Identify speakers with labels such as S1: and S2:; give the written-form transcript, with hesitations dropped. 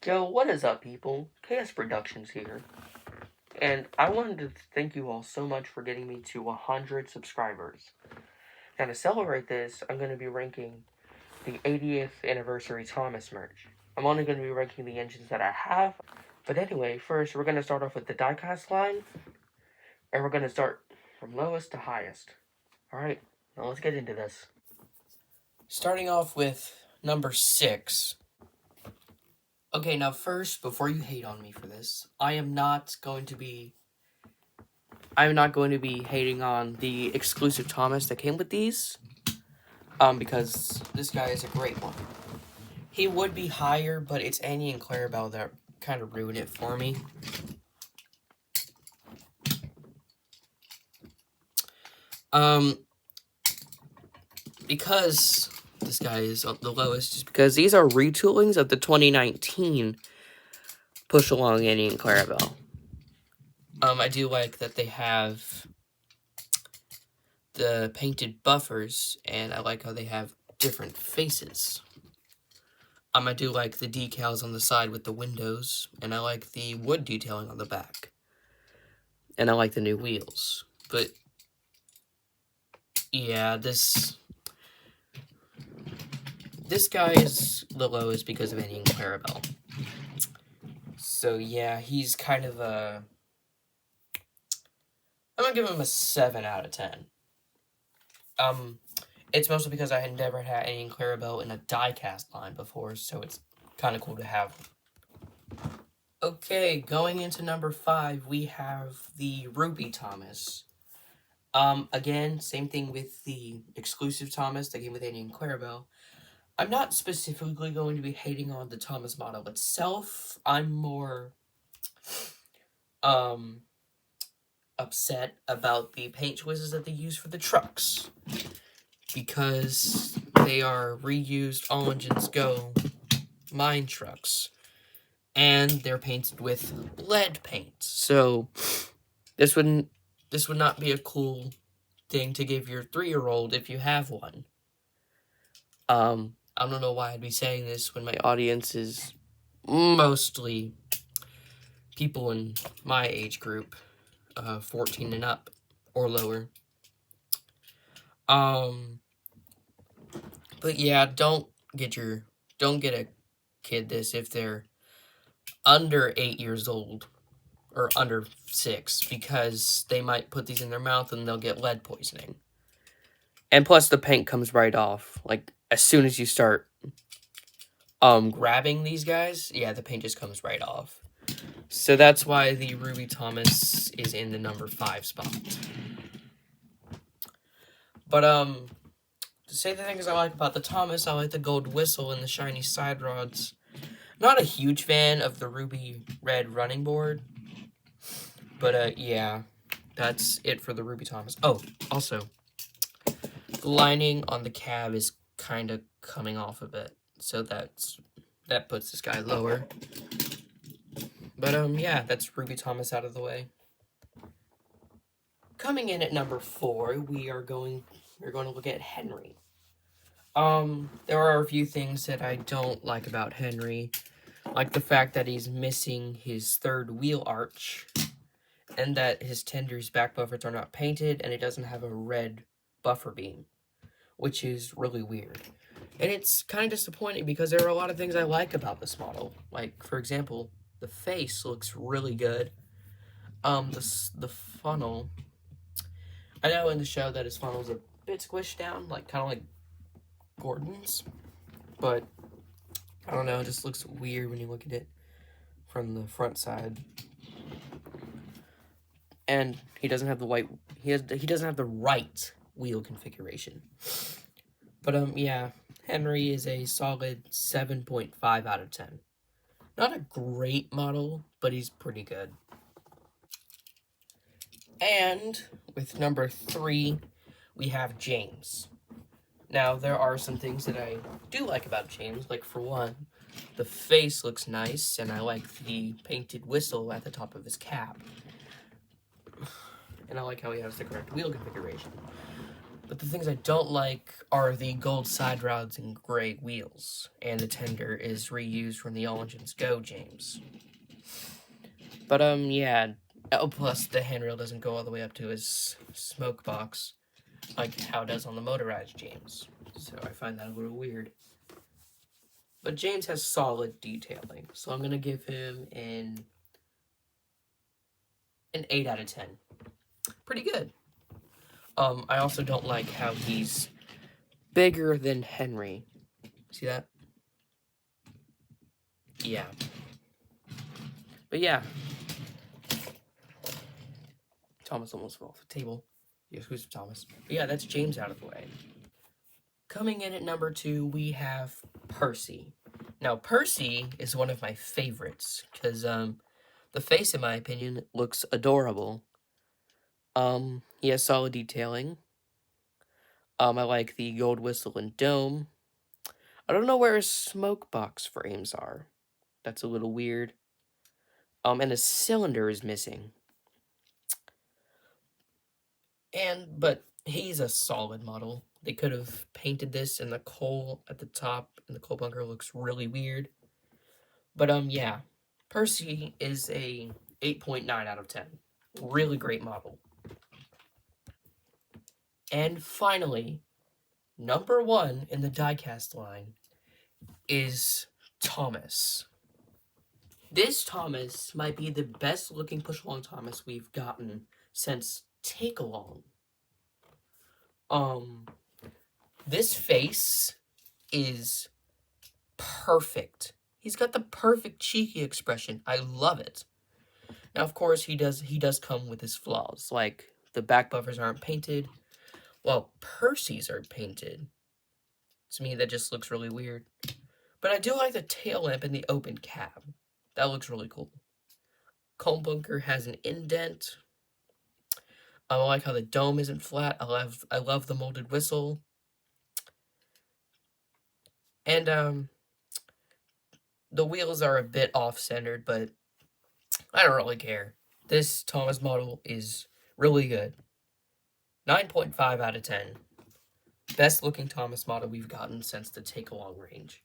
S1: Yo, what is up, people? KS Productions here. And I wanted to thank you all so much for getting me to 100 subscribers. Now, to celebrate this, I'm going to be ranking the 80th anniversary Thomas merch. I'm only going to be ranking the engines that I have. But anyway, first, we're going to start off with the diecast line. And we're going to start from lowest to highest. Alright, now let's get into this. Starting off with number 6. Okay, now first, before you hate on me for this, I'm not going to be hating on the exclusive Thomas that came with these, because this guy is a great one. He would be higher, but it's Annie and Clarabelle that kind of ruined it for me. Because this guy is the lowest, just because these are retoolings of the 2019 Push Along Annie and Clarabelle. I do like that they have the painted buffers, and I like how they have different faces. I do like the decals on the side with the windows, and I like the wood detailing on the back. And I like the new wheels. But, yeah, this guy is the lowest because of Annie and Clarabelle. So, yeah, he's kind of a... I'm gonna give him a 7 out of 10. It's mostly because I had never had Annie and Clarabelle in a die-cast line before, so it's kind of cool to have. Okay, going into number 5, we have the Ruby Thomas. Again, same thing with the exclusive Thomas that came with Annie and Clarabelle. I'm not specifically going to be hating on the Thomas model itself. I'm more, upset about the paint choices that they use for the trucks, because they are reused All Engines Go mine trucks, and they're painted with lead paint. So this would not be a cool thing to give your 3-year-old if you have one. I don't know why I'd be saying this when my audience is mostly people in my age group, 14 and up or lower. But yeah, don't get a kid this if they're under 8 years old or under 6, because they might put these in their mouth and they'll get lead poisoning. And plus, the paint comes right off. Like, as soon as you start grabbing these guys, yeah, the paint just comes right off. So that's why the Ruby Thomas is in the number 5 spot. But, to say the things I like about the Thomas, I like the gold whistle and the shiny side rods. Not a huge fan of the ruby red running board. But, yeah, that's it for the Ruby Thomas. Oh, also, the lining on the cab is kind of coming off a bit. So that puts this guy lower. But, yeah, that's Ruby Thomas out of the way. Coming in at number 4, we're going to look at Henry. There are a few things that I don't like about Henry, like the fact that he's missing his third wheel arch, and that his tender's back buffers are not painted, and it doesn't have a red buffer beam, which is really weird. And it's kind of disappointing because there are a lot of things I like about this model. Like, for example, the face looks really good. The funnel, I know in the show that his funnel's a bit squished down, like kind of like Gordon's, but I don't know, it just looks weird when you look at it from the front side. And he doesn't have the he doesn't have the right wheel configuration. But yeah, Henry is a solid 7.5 out of 10. Not a great model, but he's pretty good. And with number 3, we have James. Now, there are some things that I do like about James. Like, for one, the face looks nice, and I like the painted whistle at the top of his cap. And I like how he has the correct wheel configuration. But the things I don't like are the gold side rods and gray wheels, and the tender is reused from the All Engines Go James. But yeah. Oh, plus the handrail doesn't go all the way up to his smoke box, like how it does on the motorized James. So I find that a little weird. But James has solid detailing, so I'm gonna give him an 8 out of 10. Pretty good. I also don't like how he's bigger than Henry. See that? Yeah. But yeah. Thomas almost fell off the table. Yes, who's Thomas? But yeah, that's James out of the way. Coming in at number 2, we have Percy. Now, Percy is one of my favorites, because, the face, in my opinion, looks adorable. He has solid detailing. I like the gold whistle and dome. I don't know where his smoke box frames are. That's a little weird. And the cylinder is missing. But he's a solid model. They could have painted this, and the coal at the top and the coal bunker looks really weird. But yeah, Percy is a 8.9 out of 10. Really great model. And finally, number 1 in the diecast line is Thomas. This Thomas might be the best looking push along Thomas we've gotten since Take Along. This face is perfect. He's got the perfect cheeky expression. I love it. Now, of course, he does come with his flaws, like the back buffers aren't painted. Well, Percy's are painted. To me, that just looks really weird. But I do like the tail lamp and the open cab. That looks really cool. Coal bunker has an indent. I like how the dome isn't flat. I love the molded whistle. And the wheels are a bit off-centered, but I don't really care. This Thomas model is really good. 9.5 out of 10. Best looking Thomas model we've gotten since the Take Along range.